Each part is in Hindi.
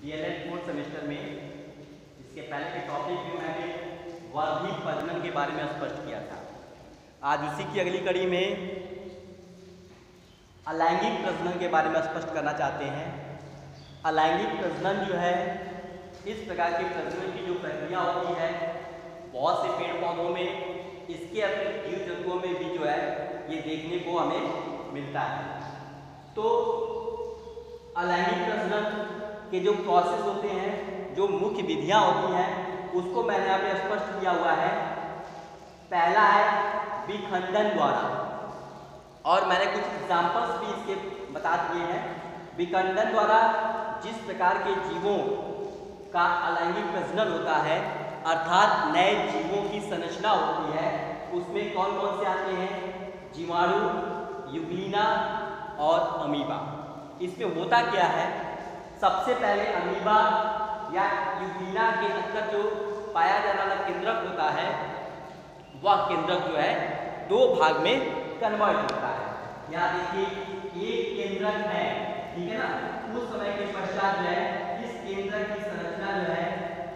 डीएलएड फोर्थ सेमेस्टर में इसके पहले के टॉपिक में मैंने वर्धित प्रजनन के बारे में स्पष्ट किया था। आज उसी की अगली कड़ी में अलैंगिक प्रजनन के बारे में स्पष्ट करना चाहते हैं। अलैंगिक प्रजनन जो है, इस प्रकार के प्रजनन की जो प्रक्रिया होती है बहुत से पेड़ पौधों में, इसके अतिरिक्त जीव जंतुओं में भी जो है ये देखने को हमें मिलता है। तो अलैंगिक प्रजनन के जो प्रोसेस होते हैं, जो मुख्य विधियां होती हैं, उसको मैंने यहाँ पे स्पष्ट किया हुआ है। पहला है विखंडन द्वारा, और मैंने कुछ एग्जाम्पल्स भी इसके बता दिए हैं। विखंडन द्वारा जिस प्रकार के जीवों का अलैंगिक प्रजनन होता है, अर्थात नए जीवों की संरचना होती है, उसमें कौन कौन से आते हैं? जीवाणु, यूग्लिना और अमीबा। इसमें होता क्या है? सबसे पहले अमीबा या यूग्लिना के अंदर जो पाया जाने वाला केंद्रक होता है, वह केंद्रक जो है दो भाग में कन्वर्ट होता है। यहाँ देखिए एक केंद्रक है, ठीक है ना। उस समय के पश्चात जो है इस केंद्रक की संरचना जो है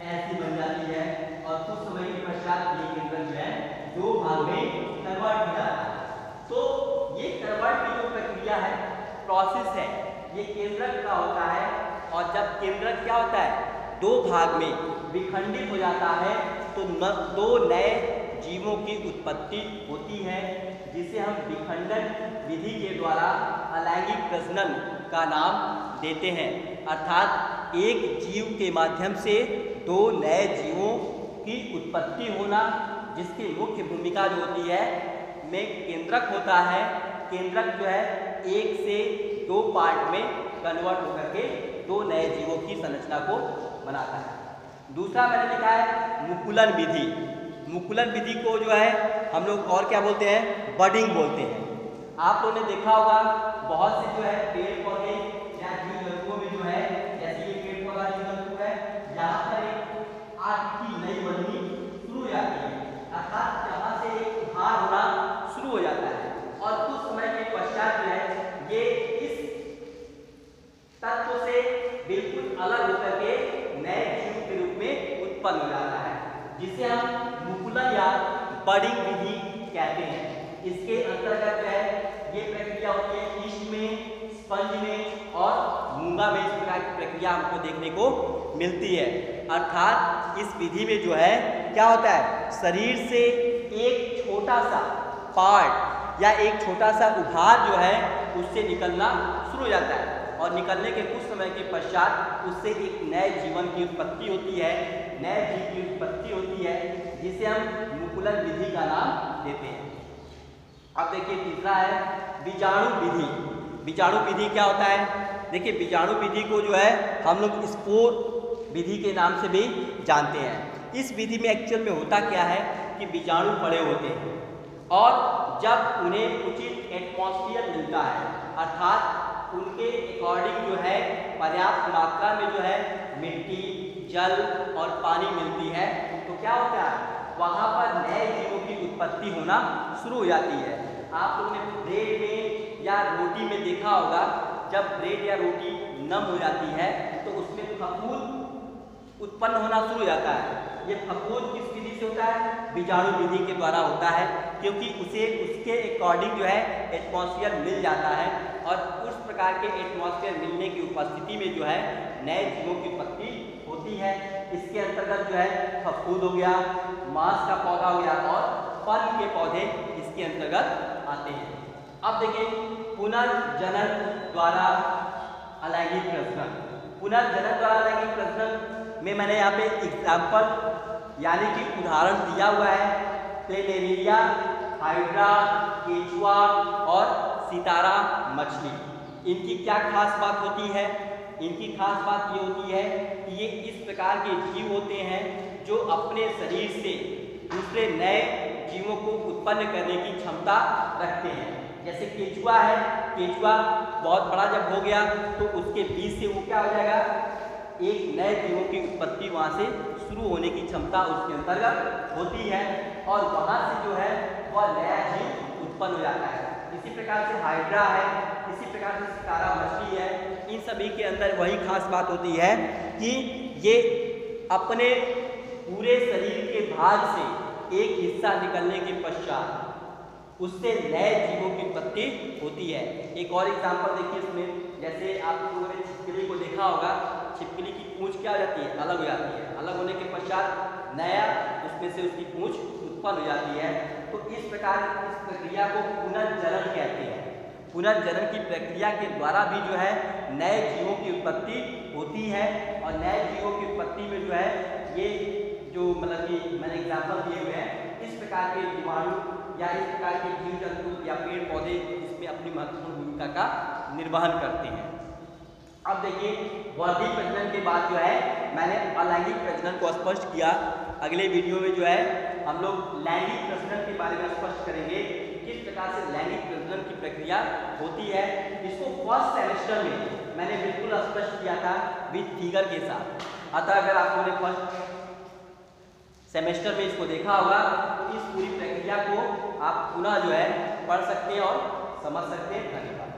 ऐसी बन जाती है, और कुछ समय के पश्चात ये केंद्रक जो है दो भाग में कन्वर्ट हो जाता है। तो ये कन्वर्ट की जो प्रक्रिया है, प्रोसेस है, ये केंद्रक का होता है। और जब केंद्रक क्या होता है, दो भाग में विखंडित हो जाता है, तो दो नए जीवों की उत्पत्ति होती है, जिसे हम विखंडन विधि के द्वारा अलैंगिक प्रजनन का नाम देते हैं। अर्थात एक जीव के माध्यम से दो नए जीवों की उत्पत्ति होना, जिसकी मुख्य भूमिका जो होती है में केंद्रक होता है। केंद्रक जो है एक से दो पार्ट में कन्वर्ट होकर के दो नए जीवों की संरचना को बनाता है। दूसरा मैंने लिखा है मुकुलन विधि। मुकुलन विधि को जो है हम लोग और क्या बोलते हैं? बडिंग बोलते हैं। आप लोगों ने देखा होगा बहुत से जो है पेड़ पौधे या जीव जंतुओं में जो है, जैसे ये पेड़ पौधा जीव जंतु है, यहाँ पर एक आग की नई बननी शुरू हो जाती है, अर्थात यहाँ से एक उभार होना शुरू हो जाता है, और कुछ समय के पश्चात जो है ये इस तत्व से बिल्कुल अलग होकर के नए जीव के रूप में उत्पन्न हो जाता है, जिसे हम मुकुलन या बडिंग विधि कहते हैं। इसके अंतर्गत जो है ये प्रक्रिया होती है ईस्ट में, स्पंज में और मूंगा में। इस प्रकार की प्रक्रिया हमको देखने को मिलती है। अर्थात इस विधि में जो है क्या होता है, शरीर से एक छोटा सा पार्ट या एक छोटा सा उभार जो है उससे निकलना शुरू हो जाता है, और निकलने के कुछ समय के पश्चात उससे एक नए जीवन की उत्पत्ति होती है, नए जीव की उत्पत्ति होती है, जिसे हम मुकुलन विधि का नाम देते हैं। अब देखिए तीसरा है बीजाणु विधि। बीजाणु विधि क्या होता है? देखिए बीजाणु विधि को जो है हम लोग स्पोर विधि के नाम से भी जानते हैं। इस विधि में एक्चुअल में होता क्या है कि बीजाणु पड़े होते हैं, और जब उन्हें उचित एटमॉस्फेयर मिलता है, अर्थात उनके अकॉर्डिंग जो है पर्याप्त मात्रा में जो है मिट्टी, जल और पानी मिलती है, तो क्या होता है वहाँ पर नए जीवों की उत्पत्ति होना शुरू हो जाती है। आप लोगों ने ब्रेड में या रोटी में देखा होगा, जब ब्रेड या रोटी नम हो जाती है तो उसमें फफूंद उत्पन्न होना शुरू हो जाता है। ये फफूंद किस विधि से होता है? बीजाणु विधि के द्वारा होता है, क्योंकि उसे उसके अकॉर्डिंग जो है एटमॉस्फेयर मिल जाता है, और उस प्रकार के एटमॉस्फेयर मिलने की उपस्थिति में जो है नए जीवों की उत्पत्ति होती है। इसके अंतर्गत जो है फफूंद हो गया, मांस का पौधा हो गया, और फल के पौधे इसके अंतर्गत आते हैं। अब देखिए पुनर्जनन द्वारा अलैंगिक प्रजनन। पुनर्जनन द्वारा अलैंगिक प्रजनन में मैंने यहाँ पे एग्जाम्पल यानी कि उदाहरण दिया हुआ है। प्लेनेरिया, हाइड्रा, केचुआ और सितारा मछली। इनकी क्या खास बात होती है? इनकी खास बात ये होती है कि ये इस प्रकार के जीव होते हैं जो अपने शरीर से दूसरे नए जीवों को उत्पन्न करने की क्षमता रखते हैं। जैसे केचुआ है, केचुआ बहुत बड़ा जब हो गया तो उसके बीज से वो क्या हो जाएगा, एक नए जीवों की उत्पत्ति वहाँ से शुरू होने की क्षमता उसके अंतर्गत होती है, और वहाँ से जो है वह नया जीव उत्पन्न हो जाता है। इसी प्रकार से हाइड्रा है, इसी प्रकार से सितारा मछली है, इन सभी के अंदर वही खास बात होती है कि ये अपने पूरे शरीर के भाग से एक हिस्सा निकलने के पश्चात उससे नए जीवों की उत्पत्ति होती है। एक और एग्जांपल देखिए इसमें, जैसे आप लोगों ने छिपकली को देखा होगा, छिपकली की पूंछ क्या हो जाती है, अलग हो जाती है। अलग होने के पश्चात नया उसमें से उसकी पूंछ उत्पन्न हो जाती है। तो इस प्रकार इस प्रक्रिया को पुनर्जनन कहते हैं। पुनर्जनन की प्रक्रिया के द्वारा भी जो है नए जीवों की उत्पत्ति होती है, और नए जीवों की उत्पत्ति में जो है ये जो मतलब कि मैंने एग्जाम्पल दिए हुए हैं, इस प्रकार के जीवाणु या इस प्रकार के जीव जंतु या पेड़ पौधे इसमें अपनी महत्वपूर्ण भूमिका का निर्वहन करते हैं। अब देखिए वर्धित प्रजनन के बाद जो है मैंने अलैंगिक प्रजनन को स्पष्ट किया। अगले वीडियो में जो है हम लोग लैंगिक प्रजनन के बारे में स्पष्ट करेंगे, किस प्रकार से लैंगिक प्रजनन की प्रक्रिया होती है। इसको फर्स्ट सेमेस्टर में मैंने बिल्कुल स्पष्ट किया था विद फिगर के साथ। अतः अगर आप लोगों ने फर्स्ट सेमेस्टर में इसको देखा होगा तो इस पूरी प्रक्रिया को आप पुनः जो है पढ़ सकते हैं और समझ सकते हैं। धन्यवाद।